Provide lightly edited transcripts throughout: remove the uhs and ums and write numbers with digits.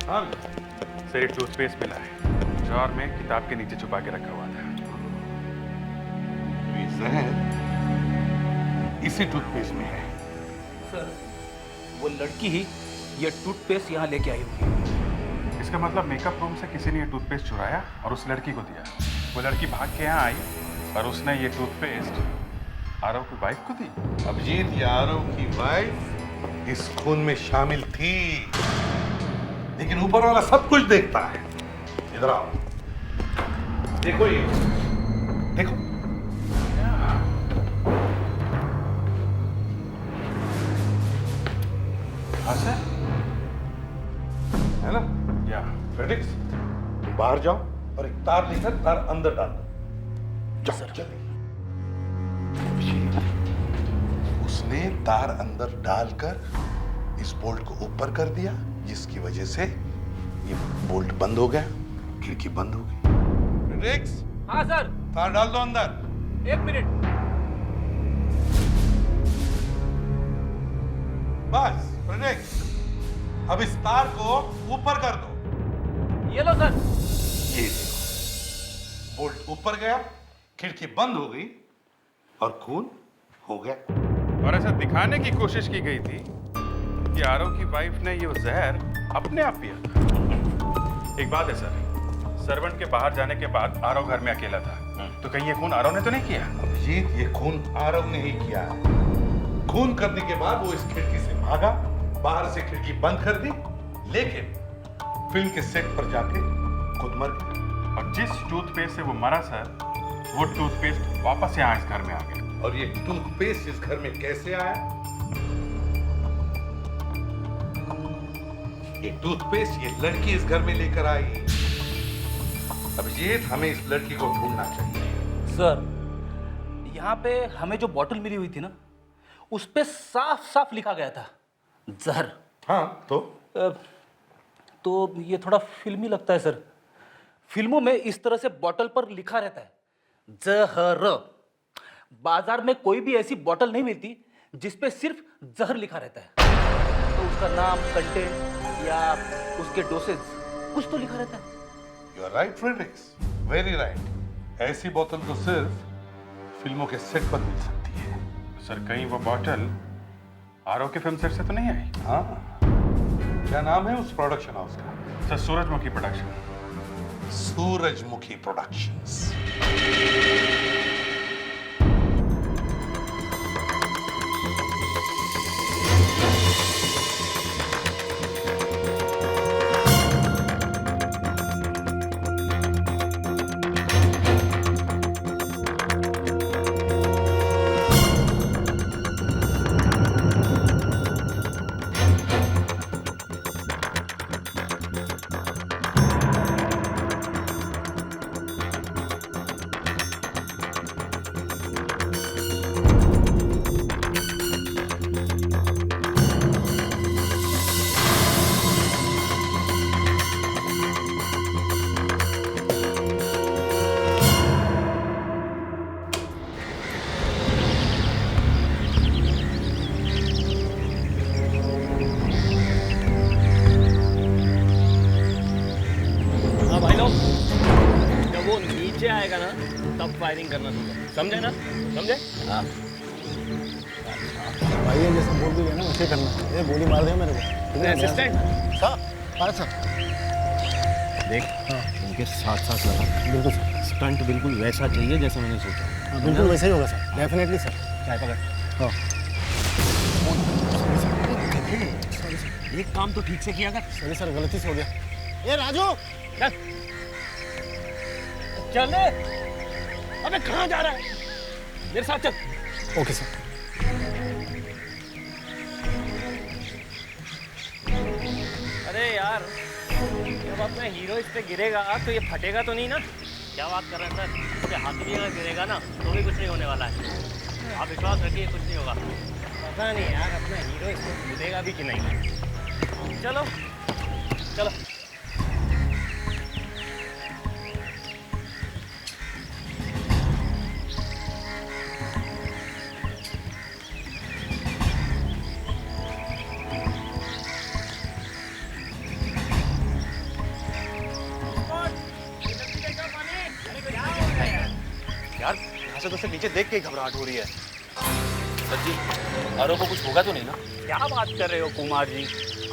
हाँ सर, एक टूथपेस्ट मिला है, जार में किताब के नीचे छुपा के रखा हुआ था। ये जहर इसी टूथपेस्ट में है। सर, वो लड़की ही ये टूथपेस्ट यहाँ लेके आई होगी। इसका मतलब मेकअप रूम से किसी ने ये टूथपेस्ट चुराया और उस लड़की को दिया। वो लड़की भाग के यहाँ आई और उसने ये टूथपेस्ट आरव की वाइफ को दी। अभिजीत, ये आरव की वाइफ इस खून में शामिल थी, लेकिन ऊपर वाला सब कुछ देखता है। इधर आओ, देखो ये, देखो। हाँ सर, है ना? या फेडिक्स, तुम बाहर जाओ और एक तार लेकर तार अंदर डाल दो। जाओ सर। जल्दी। उसने तार अंदर डालकर इस बोल्ट को ऊपर कर दिया, जिसकी वजह से ये बोल्ट बंद हो गया, खिड़की बंद हो गई। फेडिक्स, हाँ सर। तार डाल दो अंदर। 1 मिनट। बस फेडिक्स, अब इस तार को ऊपर कर दो। ये लो सर। ये देखो, बोल्ट ऊपर गया, खिड़की बंद हो गई और खून हो गया। और ऐसा दिखाने की कोशिश की गई थी कि आरव की वाइफ ने ये जहर अपने आप पिया था। एक बात है सर, सर्वेंट के बाहर जाने के बाद आरव घर में अकेला था, तो कहीं ये खून आरव ने तो नहीं किया? अभिजीत, ये खून आरव ने ही किया है। खून करने के बाद वो इस खिड़की से भागा, बाहर से खिड़की बंद कर दी, लेकिन फिल्म के सेट पर जाके खुद मर गया। और जिस टूथपेस्ट से वो मरा सर, वो टूथपेस्ट वापस यहाँ इस घर में आ गया। और ये टूथपेस्ट इस घर में कैसे आया? ये टूथपेस्ट ये लड़की इस घर में लेकर आई। अभिजीत, हमें इस लड़की को ढूंढना चाहिए। सर, यहाँ पे हमें जो बोतल मिली हुई थी ना, उस पे साफ साफ लिखा गया था जहर। हाँ तो ये थोड़ा फिल्मी लगता है सर। फिल्मों में इस तरह से बोतल पर लिखा रहता है जहर। बाजार में कोई भी ऐसी बोतल नहीं मिलती जिसपे सिर्फ जहर लिखा रहता है। तो उसका नाम, कंटेंट या उसके डोसेज कुछ तो लिखा रहता है। You are right Fredericks, very right. ऐसी बोतल तो सिर्फ फिल्मों के सेट पर मिल सकती है। सर, कहीं वो बॉटल आरव के फिल्म सेट से तो नहीं आई? हाँ, क्या नाम है उस प्रोडक्शन हाउस का? सर, सूरजमुखी प्रोडक्शन। सूरजमुखी प्रोडक्शंस। आएगा ना तब फायरिंग करना चाहिए, समझे ना? समझे? हाँ भाई ये जैसे बोल दिया ना वैसे करना। ये गोली मार दिया मेरे को। असिस्टेंट सर, सर देख, हाँ उनके साथ साथ लगा। बिल्कुल सर, स्टंट बिल्कुल वैसा चाहिए जैसा मैंने सोचा। हाँ बिल्कुल वैसा ही होगा सर, डेफिनेटली सर। चाय पकड़। हाँ एक काम तो ठीक से किया कर। सॉरी सर, गलती से हो गया। ये राजू, चल रे। अबे कहाँ जा रहा है? मेरे साथ चल। Okay sir. अरे यार, जब अपना हीरो इस पे गिरेगा तो ये फटेगा तो नहीं ना? क्या बात कर रहे हैं सर? इसके हाथ भी अगर गिरेगा ना तो भी कुछ नहीं होने वाला है। आप विश्वास रखिए, कुछ नहीं होगा। पता नहीं यार, अपना हीरो इसको कूदेगा भी कि नहीं। चलो चलो। यहाँ से तो सिर्फ नीचे देख के ही घबराहट हो रही है। सर जी, आरव को कुछ होगा तो नहीं ना? क्या बात कर रहे हो कुमार जी?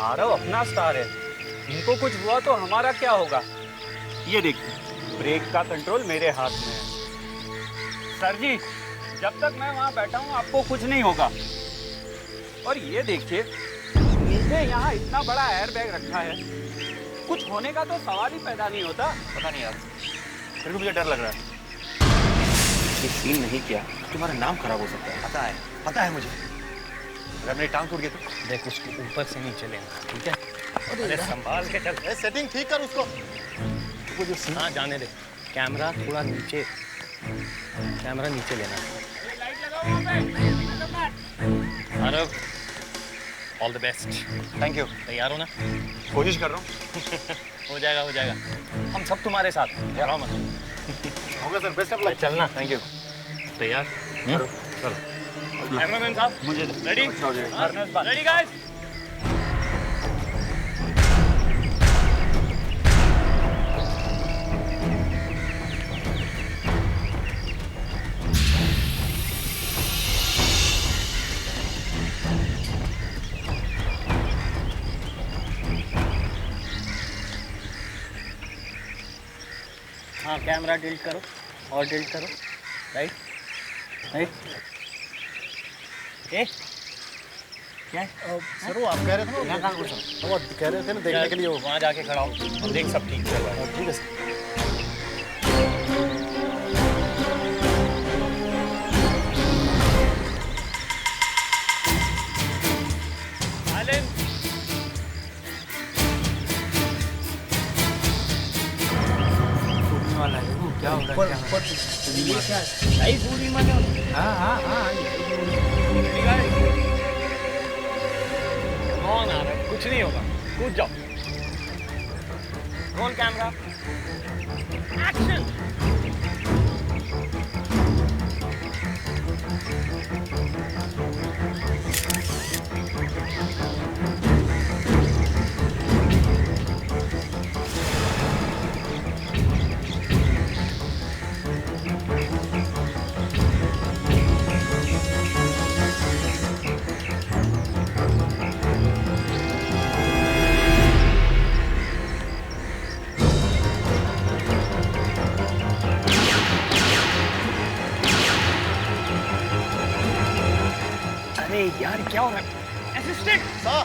आरव अपना स्टार है, इनको कुछ हुआ तो हमारा क्या होगा? ये देखिए, ब्रेक का कंट्रोल मेरे हाथ में है। सर जी, जब तक मैं वहाँ बैठा हूँ आपको कुछ नहीं होगा। और ये देखिए, नीचे यहाँ इतना बड़ा एयर बैग रखा है, कुछ होने का तो सवाल ही पैदा नहीं होता। पता नहीं यार, फिर भी मुझे डर लग रहा है। ये सीन नहीं किया तुम्हारा नाम खराब हो सकता है। पता है मुझे। अगर मेरी टांग टूट गई तो देख, उसको ऊपर से नीचे लेना, ठीक है? अरे संभाल के चल। सेटिंग ठीक कर उसको। हाँ जाने दे। कैमरा थोड़ा नीचे, कैमरा नीचे लेना। Aarav, all the best. Thank you. तैयार हो ना? कोशिश कर रहा हूँ। हो जाएगा, हो जाएगा। हम सब तुम्हारे साथ हैं, डरो मत। होगा सर, बेस्ट ऑफ लक। चलना। Thank you. तैयार? चलो। कैमरामैन साहब, मुझे रेडी? Ready guys? हाँ, कैमरा डिलीट करो और डिलीट करो। Right right. ए क्या है? सर वो आप कह रहे थे ना, यहाँ कहाँ घुसा? वो कह रहे थे ना देखने के लिए वो। वहाँ जाके खड़ा हो और देख सब ठीक चल रहा है। ठीक है सर। साइलेंस। वाला है वो, क्या हो रहा है? ये क्या है? आई पूरी मानो। हाँ। कौन आ रहा है? कुछ नहीं होगा, कूद जाओ। Roll camera, action. अरे यार क्या हो रहा है? असिस्टेंट सर,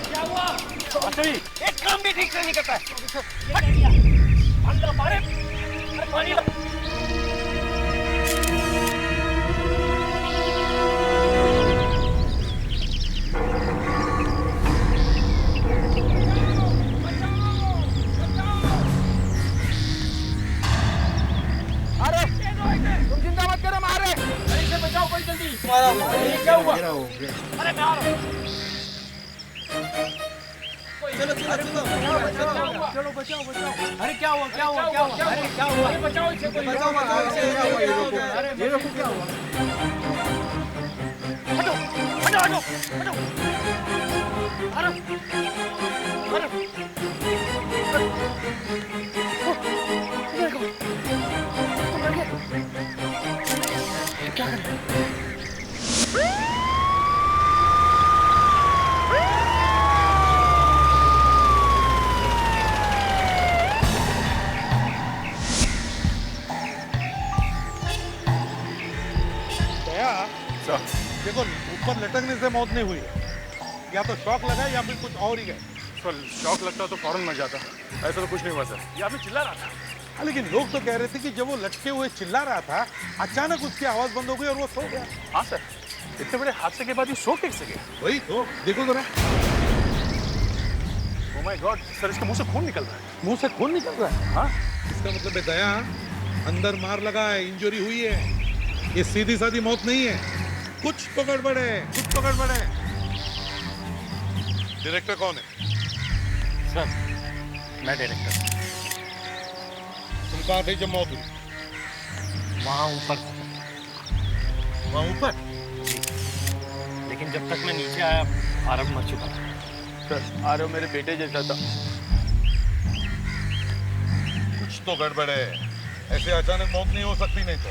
क्या हुआ? एक काम भी ठीक से नहीं करता है। अंदर मारे, अरे पानी ला। तुम चिंता मत करो, मारे कहीं से बचाओ कोई जल्दी। ये क्या हुआ? अरे मैं आ रहा हूँ। चलो बचाओ। अरे क्या हुआ? अरे क्या हुआ? बचाओ इसे, कोई बचाओ। ये रोको, क्या हुआ? हटो। क्या कर रहे हैं? देखो, ऊपर लटकने से मौत नहीं हुई है, या तो शॉक लगा या फिर कुछ और ही गए। सर शॉक लगता तो फौरन मर जाता, ऐसा तो कुछ नहीं हुआ सर। ये आदमी चिल्ला रहा था। हाँ, लेकिन लोग तो कह रहे थे कि जब वो लटके हुए चिल्ला रहा था, अचानक उसकी आवाज बंद हो गई और वो सो गया। हाँ सर, इतने बड़े हादसे के बाद ये सो कैसे गया? वही तो, देखो जरा। ओह माय गॉड सर, इसके मुंह से खून निकल रहा है। मुंह से खून निकल रहा है। हाँ, इसका मतलब है दया, अंदर मार लगा है, इंजरी हुई है, ये सीधी सादी मौत नहीं है, कुछ तो गड़बड़ है। डायरेक्टर कौन है? सर मैं डायरेक्टर। तुम कहाँ थे जब मौत हुई? वहाँ ऊपर, वहाँ ऊपर? लेकिन जब तक मैं नीचे आया आरव मर चुका था। सर आरव मेरे बेटे जैसा था। कुछ तो गड़बड़ है, ऐसे अचानक मौत नहीं हो सकती नहीं तो।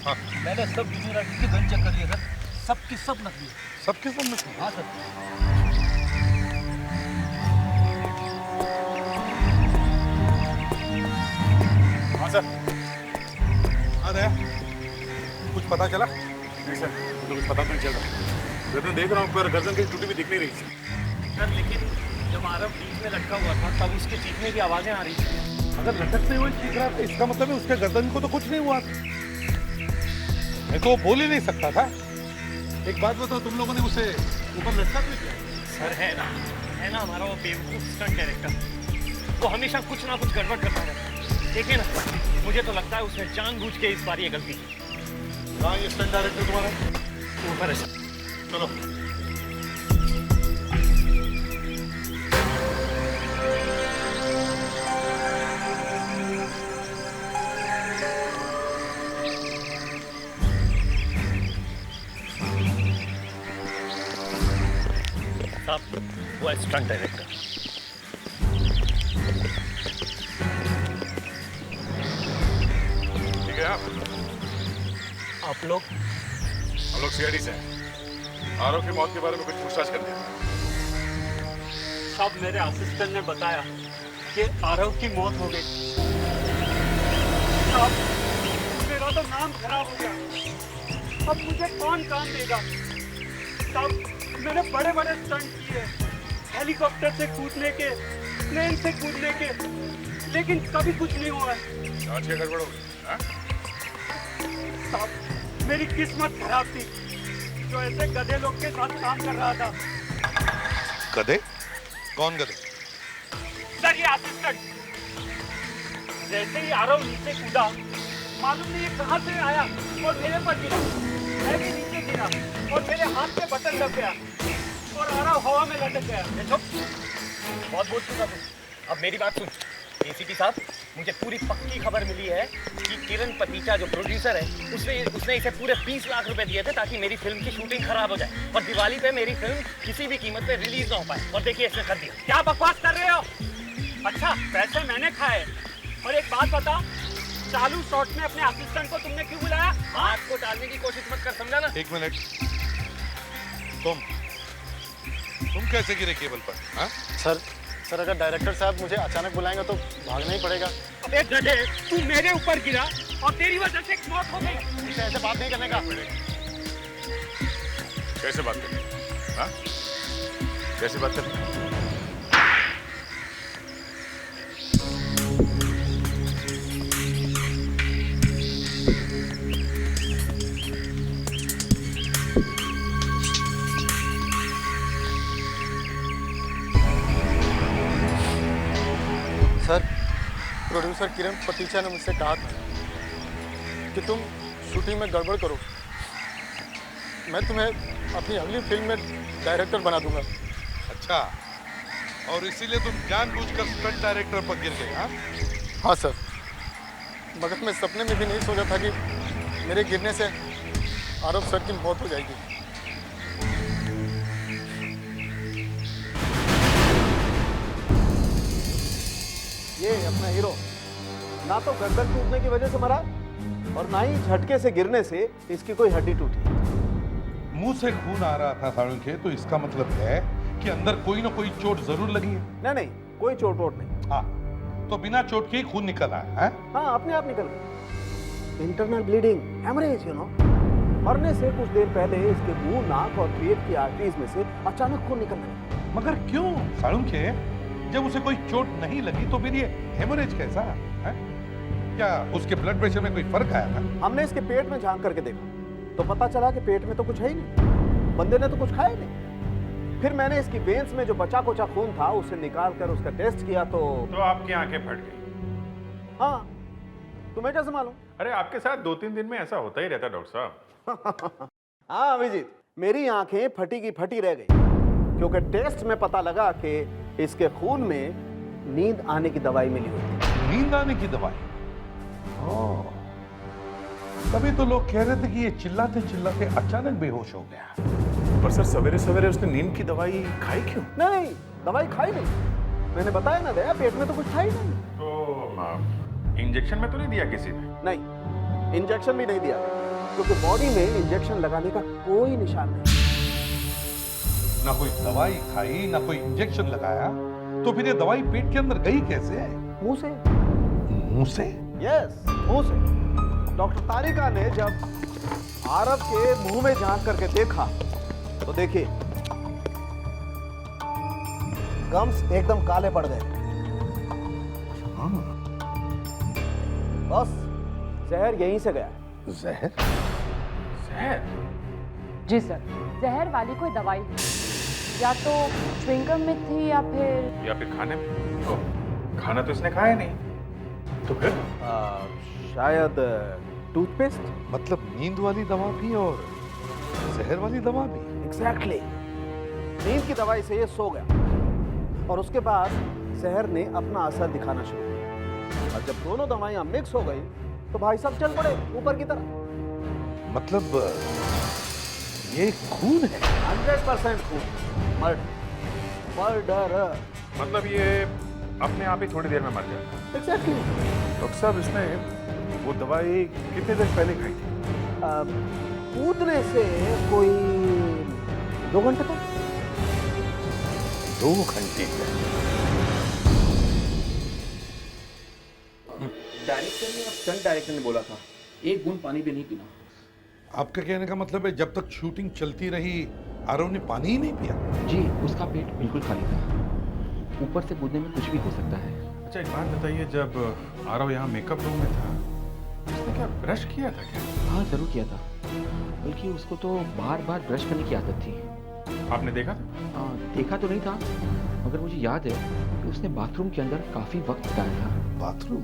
हाँ मैंने सब वीडियोग्राफी के गन चेक कर लिए सर, सबकी सब नकली है। सबके सब में हाँ सर। हाँ सर। हाँ दया, कुछ पता चला? नहीं सर, मुझे कुछ पता नहीं चल रहा। गर्दन देख रहा हूँ पर गर्दन की टूटी भी दिख नहीं रही सर। सर लेकिन जब आरव बीच में लटका हुआ था तब उसके चीखने की आवाजें आ रही थी। अगर लटकते हुए चीख रहा था इसका मतलब है उसके गर्दन को तो कुछ नहीं हुआ। मैं तो वो बोल ही नहीं सकता था। एक बात बताओ, तुम लोगों ने उसे ऊपर लटका क्यों दिया? सर है ना हमारा वो बेवकूफ स्टंट डायरेक्टर, वो हमेशा कुछ ना कुछ गड़बड़ करता रहता है। देखिए ना, मुझे तो लगता है उसने जानबूझ के इस बार ये गलती की। कहाँ ये स्टंट डायरेक्टर तुम्हारा? ऊपर है सर। चलो। साहब वो है स्टंट डायरेक्टर। ठीक है आप लोग हम लोग सीआईडी से हैं। आरव की मौत के बारे में कुछ पूछताछ करते हैं। साहब मेरे असिस्टेंट ने बताया कि आरव की मौत हो गई। साहब मेरा तो नाम खराब हो गया, अब मुझे कौन काम देगा? साहब मैंने बड़े बड़े स्टंट किए, हेलीकॉप्टर से कूदने के, प्लेन से कूदने के, लेकिन कभी कुछ नहीं हुआ है। जांच क्या गड़बड़ हो गई? हाँ? साहब मेरी किस्मत खराब थी, जो ऐसे गधे लोग के साथ काम कर रहा था। गधे? कौन गधे? सर ये असिस्टेंट, जैसे ही आरव नीचे कूदा, मालूम नहीं ये कहाँ से आया और मेरे पर गिरा। मैं भी नीचे गिरा और मेरे हाथ में बटन लग गया और आरव हवा में लटक गया। बहुत बोल चुका तू, अब मेरी बात सुन। एसीपी साहब, मुझे पूरी पक्की खबर मिली है कि किरण पतीचा जो प्रोड्यूसर है उसने इसे पूरे 20 लाख रुपए दिए थे ताकि मेरी फिल्म की शूटिंग खराब हो जाए और दिवाली पे मेरी फिल्म किसी भी कीमत पे रिलीज ना हो पाए। और देखिए इसने कर दिया। क्या बकवास कर रहे हो? अच्छा पैसे मैंने खाए। और एक बात बता, चालू शॉट में अपने असिस्टेंट को तुमने क्यों बुलाया? हाथ को टालने की कोशिश मत कर, समझा ना? एक मिनट, तुम कैसे गिरे केबल पर? हाँ? सर अगर डायरेक्टर साहब मुझे अचानक बुलाएंगे तो भागना ही पड़ेगा। अबे गधे, तू मेरे ऊपर गिरा और तेरी वजह से एक मौत हो गई। मुझे ऐसे बात नहीं करने का। कैसे बात करें? हाँ? कैसे बात करें? सर प्रोड्यूसर किरण पतीचा ने मुझसे कहा था कि तुम शूटिंग में गड़बड़ करो, मैं तुम्हें अपनी अगली फिल्म में डायरेक्टर बना दूंगा। अच्छा, और इसीलिए तुम जानबूझकर स्टंट डायरेक्टर पर गिर गए? हाँ? हाँ सर, मगर मैं सपने में भी नहीं सोचा था कि मेरे गिरने से आरव सर की मौत हो जाएगी। ये अपना हीरो ना तो गर्दन टूटने की वजह से मरा और ना ही झटके से गिरने से इसकी कोई हड्डी टूटी। मुंह से खून आ रहा था साळुंखे, तो इसका मतलब है कि अंदर कोई ना कोई चोट जरूर लगी है। नहीं, कोई चोट वोट नहीं। हाँ, तो बिना चोट के ही खून निकल आया है? हाँ, अपने आप निकल गया। Internal bleeding, haemorrhage, you know. मरने से कुछ देर पहले इसके मुंह, नाक और पेट की आर्टरीज में से अचानक खून निकलने लगा। मगर क्यों साळुंखे? जब उसे कोई चोट नहीं लगी तो फिर ये हेमोरेज कैसा है? क्या उसके ब्लड प्रेशर में कोई फर्क आया था? हमने इसके पेट में झांक करके देखा तो पता चला कि पेट में तो कुछ है ही नहीं, बंदे ने तो कुछ खाया ही नहीं। फिर मैंने इसकी वेन्स में जो बचा कुचा खून था उसे निकाल कर उसका टेस्ट किया तो आपकी आंखें फट गई? हाँ, तुम्हें कैसे मालूम? अरे आपके साथ 2-3 दिन में ऐसा होता ही रहता डॉक्टर साहब। हाँ अभिजीत, मेरी आंखें फटी की फटी रह गई क्योंकि टेस्ट में पता लगा कि इसके खून में नींद आने की दवाई मिली हुई। नींद आने की दवाई? ओह, तभी तो लोग कह रहे थे कि ये चिल्लाते चिल्लाते अचानक बेहोश हो गया। पर सर सवेरे सवेरे उसने नींद की दवाई खाई क्यों? नहीं, दवाई खाई नहीं। मैंने बताया ना दया, पेट में तो कुछ था ही नहीं। तो इंजेक्शन में तो नहीं दिया किसी ने? नहीं, इंजेक्शन भी नहीं दिया, क्योंकि बॉडी में इंजेक्शन लगाने का कोई निशान नहीं। ना कोई दवाई खाई ना कोई इंजेक्शन लगाया, तो फिर ये दवाई पेट के अंदर गई कैसे? मुंह से। मुंह से? यस, मुंह से। डॉक्टर तारिका ने जब आरव के मुंह में झांक करके देखा तो देखिए, गम्स एकदम काले पड़ गए। बस जहर यहीं से गया। जहर? जहर? जी सर, जहर वाली कोई दवाई या तो च्युइंगम में थी या फिर खाने में। ओ, खाना तो इसने खाया नहीं, तो फिर? शायद टूथपेस्ट। मतलब नींद वाली दवा भी और जहर वाली दवा भी? एग्जैक्टली। नींद की दवाई से ये सो गया और उसके बाद जहर ने अपना असर दिखाना शुरू किया, और जब दोनों दवाइयां मिक्स हो गई तो भाई साहब चल पड़े ऊपर की तरफ। मतलब ये खून है? 100% खून। मर्डर। मतलब ये अपने आप ही थोड़ी देर में मर जाता? एग्जैक्टली। डॉक्टर साहब इसने वो दवाई कितने दिन पहले खाई थी? कूदने से कोई 2 घंटे तक। 2 घंटे पहले? डायरेक्टर ने और स्टंट डायरेक्टर ने बोला था एक बूंद पानी भी नहीं पीना। आपका कहने का मतलब है जब तक शूटिंग चलती रही आरव ने पानी ही नहीं पिया? जी, उसका पेट बिल्कुल खाली था। ऊपर से कूदने में कुछ भी हो सकता है। अच्छा एक बात बताइए, जब आरव यहाँ मेकअप रूम में था उसने क्या ब्रश किया था क्या? हाँ जरूर किया था, बल्कि उसको तो बार बार ब्रश करने की आदत थी। आपने देखा था? देखा तो नहीं था, मगर मुझे याद है कि उसने बाथरूम के अंदर काफी वक्त बिताया था। बाथरूम?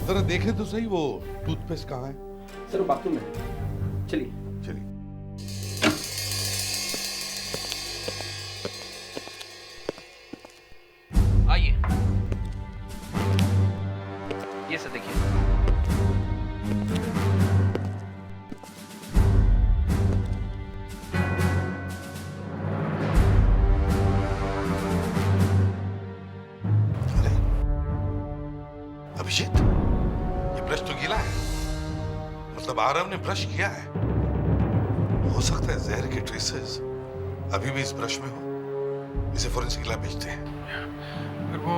जरा देखे तो सही वो टूथपेस्ट कहाँ है? सर वो बाथरूम में। चलिए। चलिए। आइए, ये सर देखिए। अरे अभिजीत, ये ब्रश तो गीला है, मतलब आरव ने ब्रश किया है। हो सकता है जहर के ट्रेसेस अभी भी इस ब्रश में हो। इसे फोरेंसिक लैब भेजते हैं। फिर वो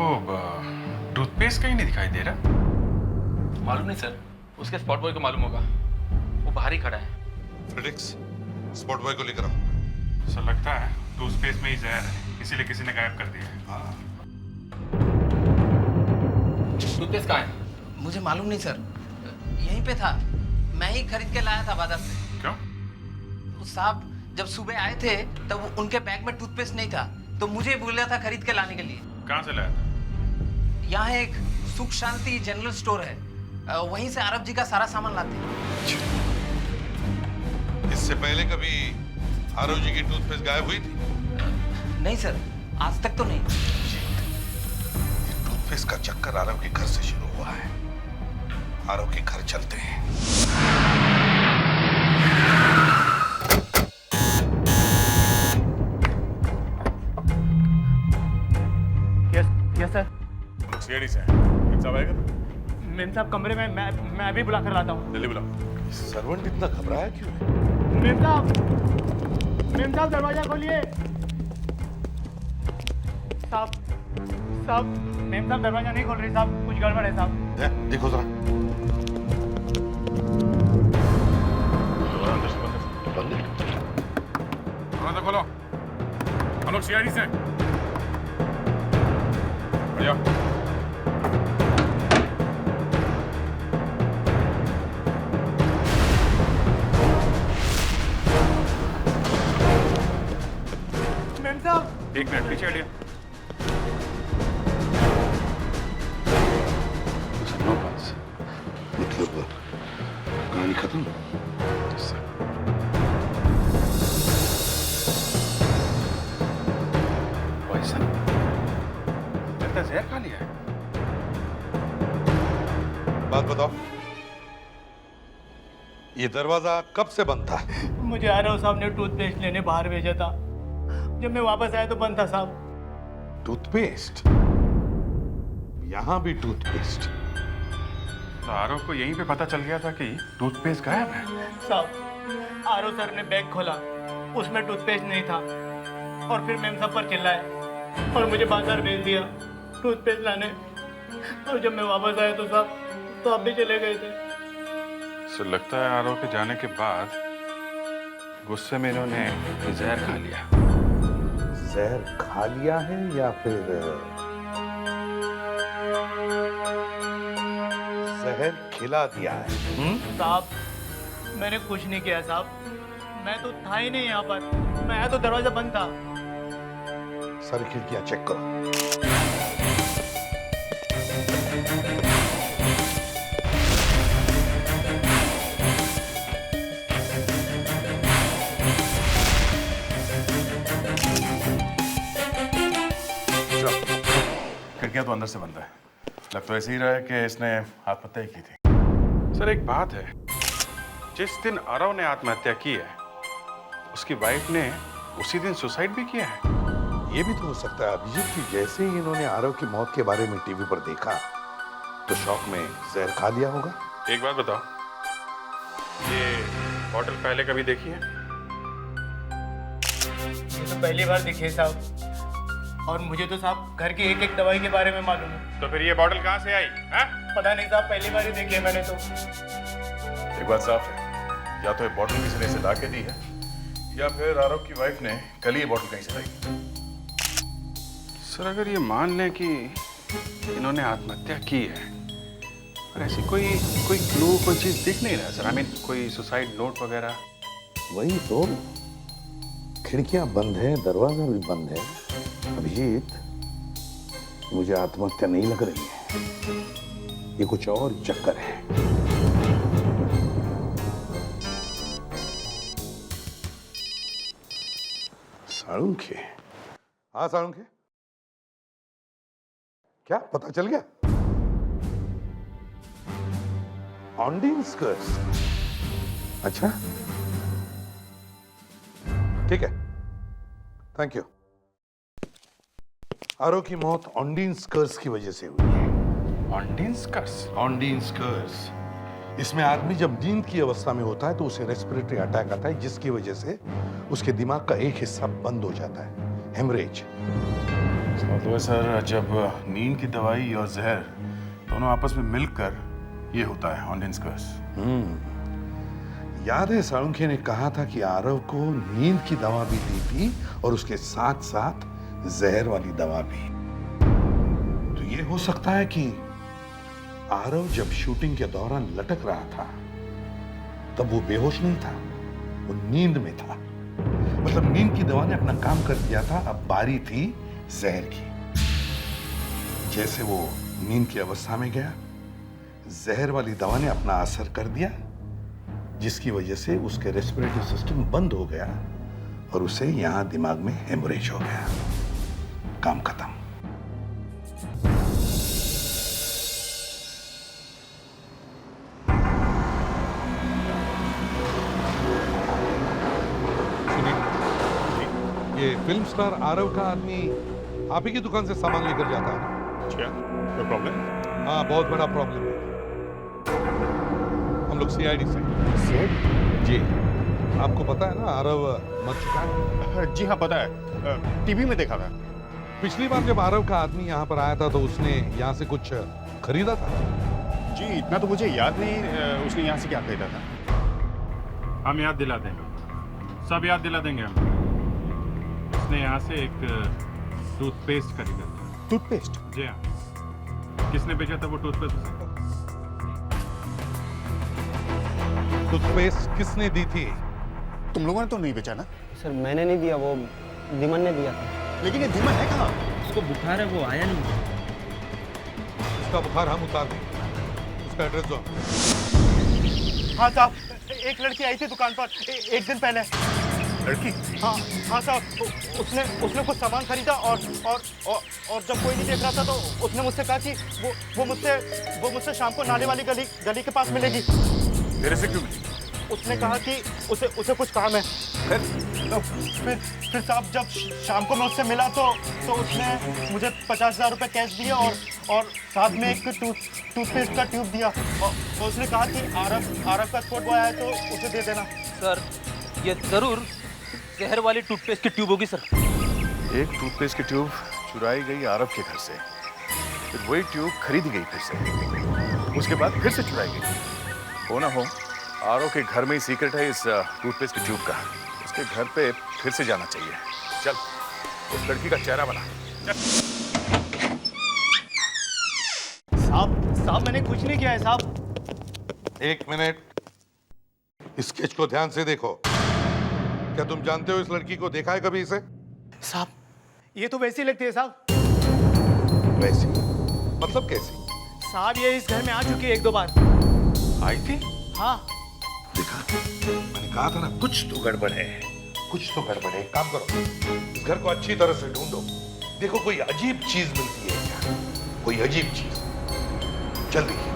टूथपेस्ट कहीं नहीं दिखाई दे रहा। मालूम नहीं सर, उसके स्पॉट बॉय को मालूम होगा, वो बाहर ही खड़ा है। फ्रेडिक्स, स्पॉट बॉय को लेकर आओ। सर लगता है टूथपेस्ट में ही जहर है, इसीलिए किसी ने गायब कर दिया है। हाँ। टूथपेस्ट कहाँ है? मुझे मालूम नहीं सर, यहीं पे था, मैं ही खरीद के लाया था बाजार से। क्यों? उस साहब जब सुबह आए थे तब उनके बैग में टूथपेस्ट नहीं था, तो मुझे बोला था खरीद के लाने के लिए। कहाँ से लाया था? यहाँ एक सुख शांति जनरल स्टोर है, वहीं से आरव जी का सारा सामान लाते हैं। इससे पहले कभी आरव जी की टूथपेस्ट गायब हुई थी? नहीं सर, आज तक तो नहीं। ये टूथपेस्ट का चक्कर आरव के घर से शुरू हुआ है। आरव के घर चलते हैं। Yes sir. सीआईडी से मेम साहब आएगा? मेम साहब कमरे में, मैं अभी बुला कर लाता हूँ। जल्दी बुलाओ। सर्वेंट इतना घबराया क्यों है? मेम साहब दरवाजा खोलिए। साहब मेम साहब दरवाजा नहीं खोल रही साहब, कुछ गड़बड़ है साहब। देखो जरा। अंदर से बंद है। दरवाजा खोलो, हम लोग सीआईडी से। बढ़िया। मेम साहब। एक मिनट पीछे हटिए। मतलब कहानी खत्म? वैसा लगता है जहर खा लिया है। बात बताओ। ये दरवाजा कब से बंद था? मुझे आरव साहब ने टूथपेस्ट लेने बाहर भेजा था। जब मैं वापस आया तो बंद था साहब। टूथपेस्ट? यहां भी टूथपेस्ट? तो आरव को यहीं पे पता चल गया था कि टूथपेस्ट गायब है। साहब आरव सर ने बैग खोला, उसमें टूथपेस्ट नहीं था और फिर मैम सब पर चिल्लाए और मुझे बाजार भेज दिया टूथपेस्ट लाने। और जब मैं वापस आया तो साहब तो आप भी चले गए थे। सो लगता है आरव के जाने के बाद गुस्से में इन्होंने जहर खा लिया। जहर खा लिया है या फिर जहर खिला दिया है? साहब मैंने कुछ नहीं किया साहब, मैं तो था ही नहीं यहाँ पर। मैं आया तो दरवाजा बंद था। सारी खिड़कियां चेक करो। खिड़कियां तो अंदर से बंद है। लग तो ऐसे ही रहा है कि इसने आत्महत्या ही की थी। सर एक बात है, जिस दिन आरव ने आत्महत्या की है उसकी वाइफ ने उसी दिन सुसाइड भी किया है। ये भी तो हो सकता है अभिजीत कि जैसे ही इन्होंने आरव की मौत के बारे में टीवी पर देखा तो शौक में जहर खा लिया होगा। एक बात बताओ, ये बॉटल पहले कभी देखी है? ये तो पहली बार दिखे साहब, और मुझे तो साहब घर की एक एक दवाई के बारे में मालूम है। तो फिर ये बॉटल कहाँ से आई है? पता नहीं साहब, पहली बार ही देखी है मैंने तो। एक बात साफ है, या तो ये बॉटल किसी ने इसे ला के दी है या फिर आरव की वाइफ ने कल ये बॉटल कहीं से लाई। सर अगर ये मान लें कि इन्होंने आत्महत्या की है और ऐसी कोई क्लू कोई चीज दिख नहीं रहा सर। आई मीन कोई सुसाइड नोट वगैरह। वही तो, खिड़कियां बंद है, दरवाजा भी बंद है। अभिजीत मुझे आत्महत्या नहीं लग रही है, ये कुछ और चक्कर है। साळुंखे? हाँ साळुंखे, क्या पता चल गया? ऑनडीन स्कर्स? अच्छा ठीक है, थैंक यू। आरव की मौत ऑनडीन स्कर्स की वजह से हुई है। ऑनडीन स्कर्स? ऑनडीन स्कर्स, इसमें आदमी जब नींद की अवस्था में होता है तो उसे रेस्पिरेटरी अटैक आता है, जिसकी वजह से उसके दिमाग का एक हिस्सा बंद हो जाता है, हेमरेज। तो सर जब नींद की दवाई और जहर दोनों आपस में मिलकर ये होता है ऑनडीन स्कर्स। याद है साळुंखे ने कहा था कि आरव को नींद की दवा भी दी थी और उसके साथ साथ जहर वाली दवा भी। तो ये हो सकता है कि आरव जब शूटिंग के दौरान लटक रहा था तब वो बेहोश नहीं था, वो नींद में था। मतलब नींद की दवा ने अपना काम कर दिया था, अब बारी थी जहर की। जैसे वो नींद की अवस्था में गया, जहर वाली दवा ने अपना असर कर दिया, जिसकी वजह से उसके रेस्पिरेटरी सिस्टम बंद हो गया और उसे यहां दिमाग में हेमरेज हो गया। काम खत्म। ये फिल्म स्टार आरव का आदमी आप ही की दुकान से सामान लेकर जाता है? क्या कोई प्रॉब्लम? हाँ बहुत बड़ा प्रॉब्लम है। हम लोग सीआईडी से। जी, आपको पता है ना आरव मर चुका है? जी हाँ पता है, टीवी में देखा था। पिछली बार जब आरव का आदमी यहाँ पर आया था तो उसने यहाँ से कुछ खरीदा था? जी इतना तो मुझे याद नहीं, उसने यहाँ से क्या खरीदा था। हम याद दिला देंगे, सब याद दिला देंगे हम। उसने यहाँ से एक टूथपेस्ट खरीदा था। टूथपेस्ट? जी हाँ। किसने बेचा था वो टूथपेस्ट उसे? टूथपेस्ट किसने दी थी? तुम लोगों ने तो नहीं बेचा ना? सर मैंने नहीं दिया, वो दिमन ने दिया था। लेकिन ये दिमन है कहाँ? उसको बुखार है, वो आया नहीं। उसका बुखार हम उतार देंगे, उसका एड्रेस दो। हाँ साहब, एक लड़की आई थी दुकान पर एक दिन पहले। लड़की? हाँ हाँ साहब, उसने कुछ सामान खरीदा और जब कोई नहीं देख रहा था तो उसने मुझसे कहा कि वो मुझसे शाम को नाले वाली गली के पास मिलेगी। मेरे से क्यों मिली? उसने कहा कि उसे कुछ काम है। फिर साहब जब शाम को मैं उससे मिला तो उसने मुझे 50,000 रुपये कैश दिए और साथ में एक टूथपेस्ट का ट्यूब दिया और उसने कहा कि आरव का स्पॉट बॉय आया तो उसे दे देना। सर ये जरूर जहर वाली टूथपेस्ट की ट्यूब होगी सर। एक टूथपेस्ट की ट्यूब चुराई गई आरव के घर से, फिर वही ट्यूब खरीदी गई फिर से, उसके बाद फिर से चुराई गई। हो ना हो, आरव के घर में ही सीक्रेट है इस टूथपेस्ट की ट्यूब का। उसके घर पे फिर से जाना चाहिए। चल, उस लड़की का चेहरा बना। साहब मैंने कुछ नहीं किया है साहब। एक मिनट, इस स्केच को ध्यान से देखो। क्या तुम जानते हो इस लड़की को? देखा है कभी इसे? साहब ये तो वैसी लगती है साहब। वैसी मतलब कैसी? साहब ये इस घर में आ चुकी है 1-2 बार। आई थी? हाँ। देखा, मैंने कहा था ना कुछ तो गड़बड़ है, कुछ तो गड़बड़ है। एक काम करो, इस घर को अच्छी तरह से ढूंढो, देखो कोई अजीब चीज मिलती है क्या, कोई अजीब चीज। जल्दी।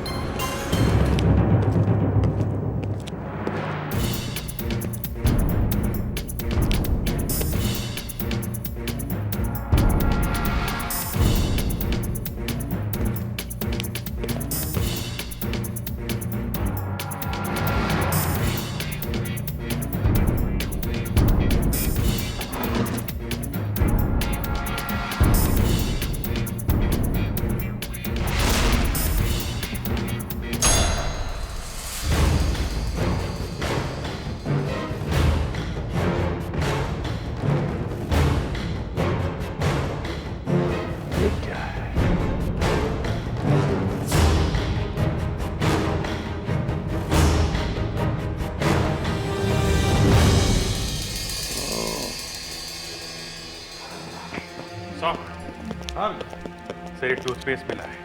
सर एक टूथपेस्ट मिला है,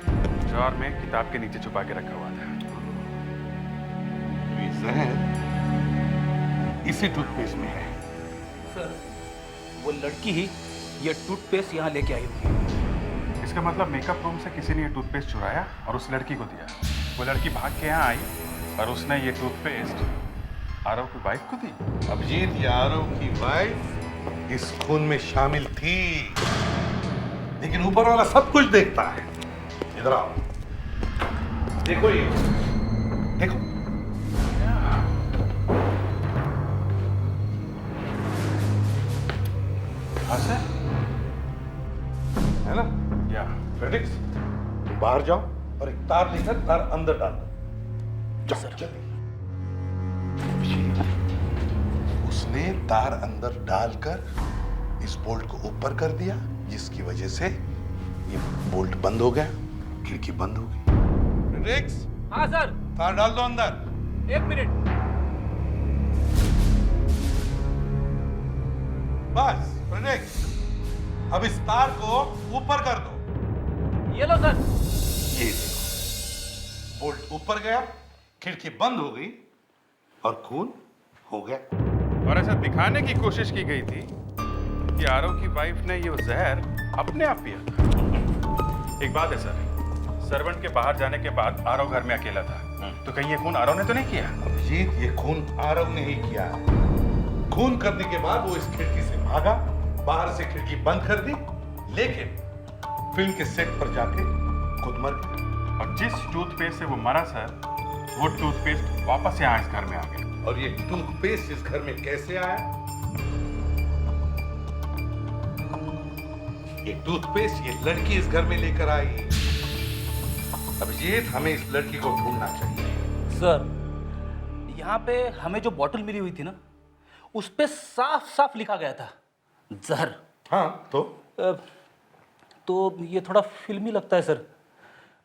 जार में किताब के नीचे छुपा के रखा हुआ था। ये जहर इसी टूथपेस्ट में है। सर वो लड़की ही ये टूथपेस्ट यहाँ लेके आई होगी। इसका मतलब मेकअप रूम से किसी ने ये टूथपेस्ट चुराया और उस लड़की को दिया। वो लड़की भाग के यहाँ आई और उसने ये टूथपेस्ट आरव की वाइफ को दी। अभिजीत, ये आरव की वाइफ इस खून में शामिल थी, लेकिन ऊपर वाला सब कुछ देखता है। इधर आओ, देखो ये, देखो। हाँ सर, है ना? या फेलिक्स, तुम बाहर जाओ और एक तार लेकर तार अंदर डाल दो। जाओ जल्दी। उसने तार अंदर डालकर इस बोल्ट को ऊपर कर दिया, जिसकी वजह से ये बोल्ट बंद हो गया, खिड़की बंद हो गई। फेलिक्स, हाँ सर। तार डाल दो अंदर। 1 मिनट। बस फेलिक्स, अब इस तार को ऊपर कर दो। ये लो सर। ये देखो, बोल्ट ऊपर गया, खिड़की बंद हो गई और खून हो गया। और ऐसा दिखाने की कोशिश की गई थी कि आरव की वाइफ ने ये जहर अपने आप पिया था। एक बात है सर, सर्वेंट के बाहर जाने के बाद आरव घर में अकेला था, तो कहीं ये खून आरव ने तो नहीं किया? अभिजीत, ये खून आरव ने ही किया है। खून करने के बाद वो इस खिड़की से भागा, बाहर से खिड़की बंद कर दी, लेकिन फिल्म के सेट पर जाके खुद मर गया। और जिस टूथपेस्ट से वो मरा सर, वो टूथपेस्ट वापस यहाँ इस घर में आ गया। और ये टूथपेस्ट इस घर में कैसे आया? ये टूथपेस्ट ये लड़की इस घर में लेकर आई। अभिजीत, हमें इस लड़की को ढूंढना चाहिए। सर यहाँ पे हमें जो बोतल मिली हुई थी ना, उस पे साफ साफ लिखा गया था जहर। हाँ तो ये थोड़ा फिल्मी लगता है सर।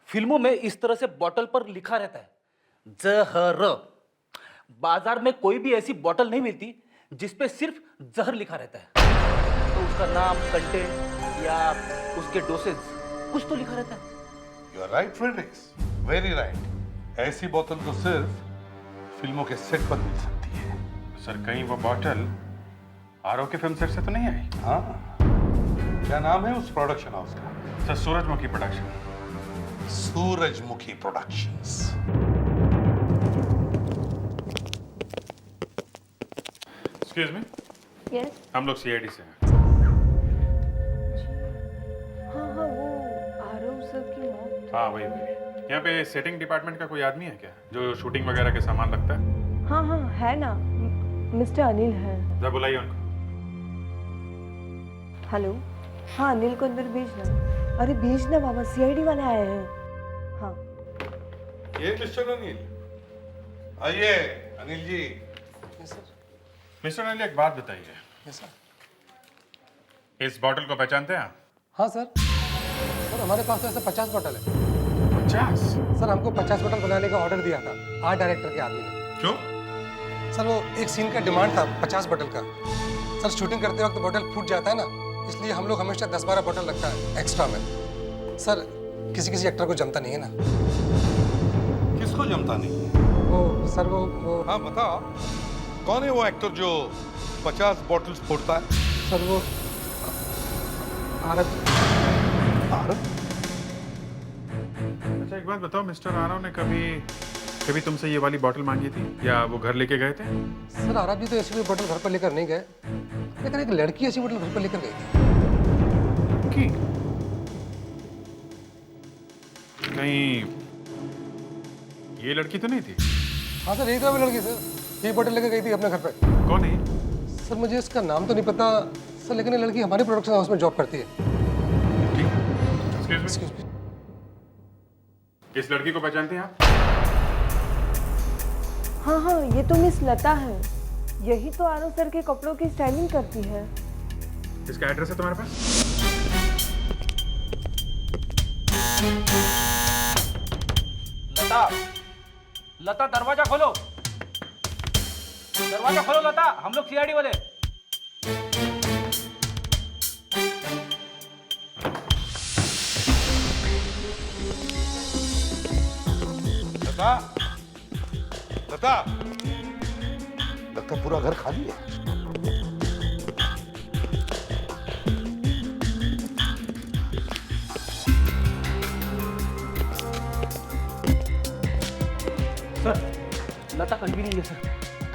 फिल्मों में इस तरह से बोतल पर लिखा रहता है जहर। बाजार में कोई भी ऐसी बोतल नहीं मिलती जिसपे सिर्फ जहर लिखा रहता है। तो उसका नाम, कंटेंट या उसके डोसेज कुछ तो लिखा रहता है। You are right Fredericks, very right. ऐसी बोतल तो सिर्फ फिल्मों के सेट पर मिल सकती है। सर कहीं वो बोतल आरव के फिल्म सेट से तो नहीं आई? हाँ, क्या नाम है उस प्रोडक्शन हाउस का? सर सूरजमुखी प्रोडक्शन। सूरजमुखी प्रोडक्शंस। Excuse me, yes. हम लोग सीआईडी से हैं। हाँ हाँ, वो आरव सर की मौत। हाँ वही वही। यहाँ पे सेटिंग डिपार्टमेंट का कोई आदमी है क्या जो शूटिंग वगैरह के सामान रखता है? हाँ हाँ है ना, मिस्टर अनिल है। जरा बुलाइए उनको। हेलो, हाँ अनिल को अंदर भेजना। अरे भेजना बाबा, सीआईडी वाले आए हैं। हाँ ये मिस्टर अनिल, आइए अनिल जी। मिस्टर अनिल, एक बात बताइए। Yes sir. इस बॉटल को पहचानते हैं आप? हाँ सर। सर हमारे पास तो ऐसे 50 बोतल है। 50? सर हमको 50 बोतल बनाने का ऑर्डर दिया था आर्ट डायरेक्टर के आदमी ने। क्यों? सर वो एक सीन का डिमांड था 50 बोतल का। सर शूटिंग करते वक्त बोतल फूट जाता है ना, इसलिए हम लोग हमेशा 10-12 बोतल लगता है एक्स्ट्रा में। सर किसी किसी एक्टर को जमता नहीं है ना। किसको जमता नहीं? वो सर वो हाँ बताओ, कौन है वो एक्टर जो 50 बॉटल्स फोड़ता है? सर वो आरव। अच्छा एक बात बताओ, मिस्टर आरव ने कभी तुमसे ये वाली बॉटल मांगी थी या वो घर लेके गए थे? सर आरव जी तो ऐसी कोई बोतल घर पर लेकर नहीं गए, लेकिन एक लड़की ऐसी बोतल घर पर लेकर गई थी। कहीं ये लड़की तो नहीं थी? हाँ सर यही तो वो लड़की सर, ये बोतल लेकर गई थी अपने घर पे। कौन है? सर मुझे इसका नाम तो नहीं पता सर, लेकिन ये लड़की हमारे प्रोडक्शन हाउस में जॉब करती है। एक्सक्यूज मी, इस लड़की को पहचानते हैं आप? हाँ हाँ, ये तो मिस लता है। यही तो आरव सर के कपड़ों की स्टाइलिंग करती है। इसका एड्रेस है तुम्हारे पास? लता, लता दरवाजा खोलो, दरवाजा खोलो लता, हम लोग सीआईडी वाले। लता, लता, लगता पूरा घर खाली है। सर लता कहीं भी नहीं है सर।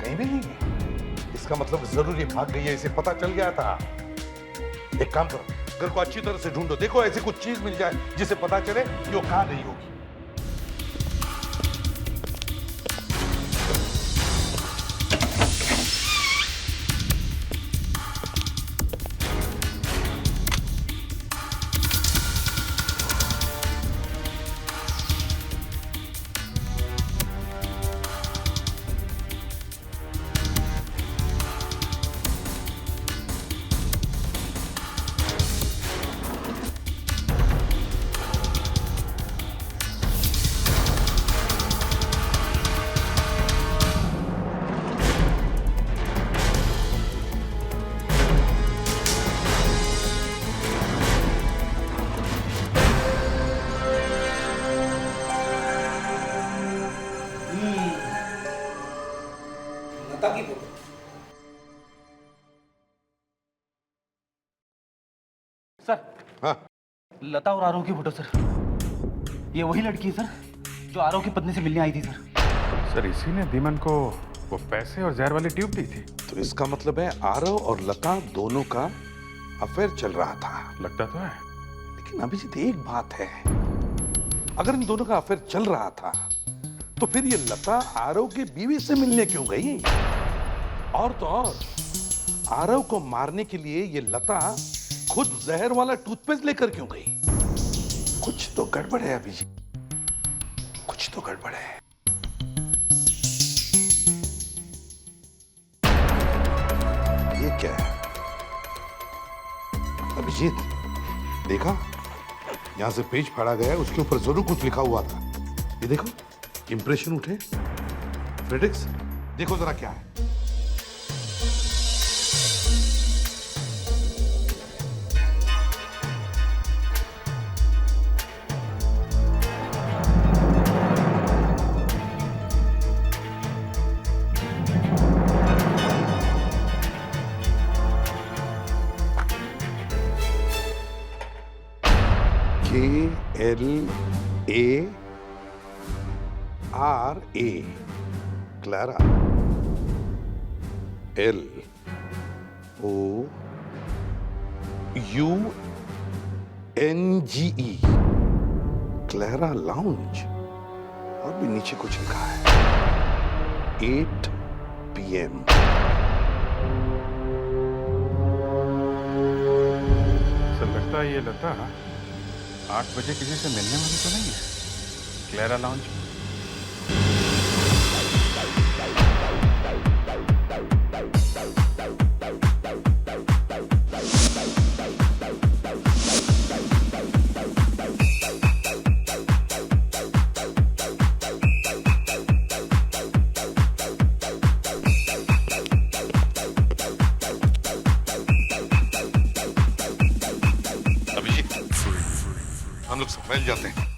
कहीं भी नहीं है? इसका मतलब जरूर ये भाग गई है, इसे पता चल गया था। एक काम करो, घर को अच्छी तरह से ढूंढो, देखो ऐसी कुछ चीज मिल जाए जिसे पता चले कि वो कहां गई होगी। लता की फोटो। सर हाँ लता और आरव की फोटो सर। ये वही लड़की है सर जो आरव की पत्नी से मिलने आई थी सर। सर इसी ने दीमन को वो पैसे और जहर वाली ट्यूब दी थी। तो इसका मतलब है आरव और लता दोनों का अफेयर चल रहा था। लगता तो है। लेकिन अभिजीत एक बात है, अगर इन दोनों का अफेयर चल रहा था तो फिर ये लता आरव की बीवी से मिलने क्यों गई? और तो और आरव को मारने के लिए ये लता खुद जहर वाला टूथपेस्ट लेकर क्यों गई? कुछ तो गड़बड़ है अभिजीत, कुछ तो गड़बड़ है। ये क्या है अभिजीत? देखा, यहां से पेज फाड़ा गया है, उसके ऊपर जरूर कुछ लिखा हुआ था। ये देखो, इंप्रेशन उठे। फ्रेडिक्स, देखो जरा क्या है। KLARA, Clara. L Clara lounge. और भी नीचे कुछ लिखा है 8 PM। सर लगता है ये लता 8 बजे किसी से मिलने वाली तो नहीं है क्लेरा लाउंज। हम लोग सब फैल जाते हैं।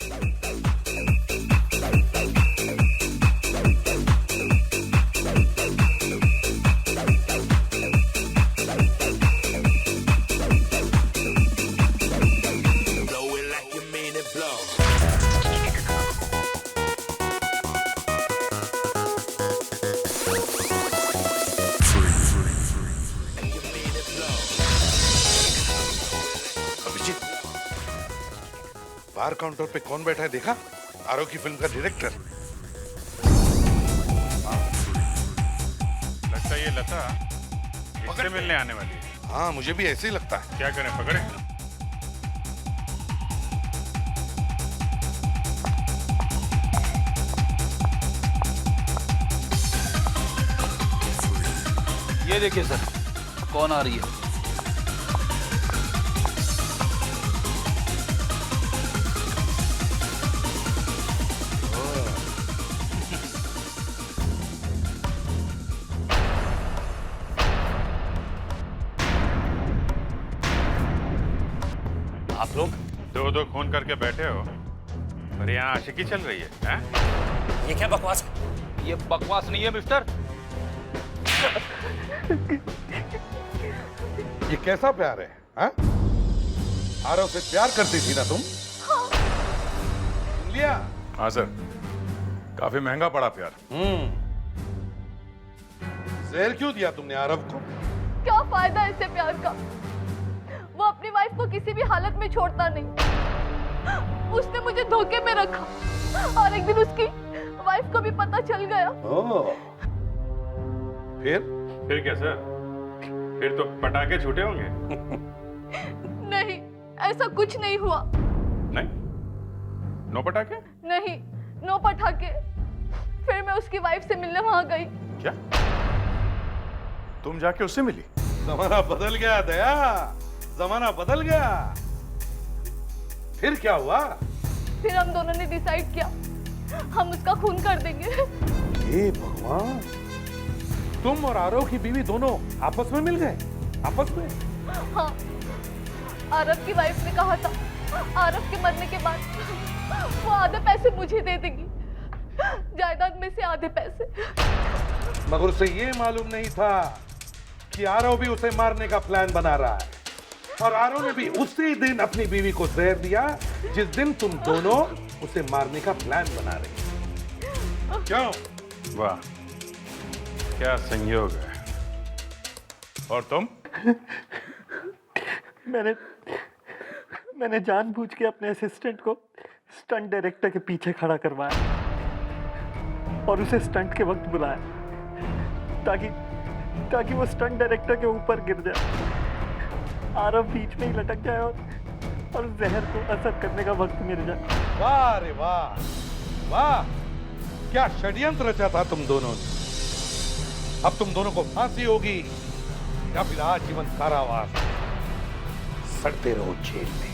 बार काउंटर पे कौन बैठा है देखा? आरव की फिल्म का डायरेक्टर। लगता है ये लता इससे मिलने आने वाली है। हाँ मुझे भी ऐसे ही लगता है। क्या करें, पकड़े? ये देखिए सर कौन आ रही है। आप लोग दो खून करके बैठे हो और यहाँ आशिकी चल रही है, हैं? ये क्या बकवास? ये बकवास नहीं है मिस्टर। ये कैसा प्यार है? हाँ? आरव से प्यार करती थी ना तुम? सुन लिया? हाँ सर, काफी महंगा पड़ा प्यार। जहर क्यों दिया तुमने आरव को? क्या फायदा इससे प्यार का? वो अपनी वाइफ को किसी भी हालत में छोड़ता नहीं। उसने मुझे धोखे में रखा और एक दिन उसकी वाइफ को भी पता चल गया। फिर क्या सर? फिर तो पटाखे छूटे होंगे। नहीं, ऐसा कुछ नहीं हुआ। नहीं? नो पटाखे? नहीं, नो पटाखे। फिर मैं उसकी वाइफ से मिलने वहां गई। क्या? तुम जाके उससे मिली? जमाना बदल गया दया, जमाना बदल गया। फिर क्या हुआ? फिर हम दोनों ने डिसाइड किया हम उसका खून कर देंगे। हे भगवान, तुम और आरव की बीवी दोनों आपस में मिल गए? आपस में? हाँ, आरव की वाइफ ने कहा था आरव के मरने के बाद वो आधे पैसे मुझे दे देगी, जायदाद में से आधे पैसे। मगर उसे ये मालूम नहीं था कि आरव भी उसे मारने का प्लान बना रहा है। और आरव ने भी उसी दिन अपनी बीवी को जहर दिया जिस दिन तुम दोनों उसे मारने का प्लान बना रहे। क्यों? वाह, क्या संयोग है। और तुम? मैंने जानबूझ के अपने असिस्टेंट को स्टंट डायरेक्टर के पीछे खड़ा करवाया और उसे स्टंट के वक्त बुलाया ताकि वो स्टंट डायरेक्टर के ऊपर गिर जाए, आरव बीच में ही लटक जाए और जहर को असर करने का वक्त मिल जाए। वाह रे वाह, वाह, क्या षड्यंत्र रचा था तुम दोनों ने। अब तुम दोनों को फांसी होगी या फिर आजीवन कारावास, सड़ते रहो जेल में।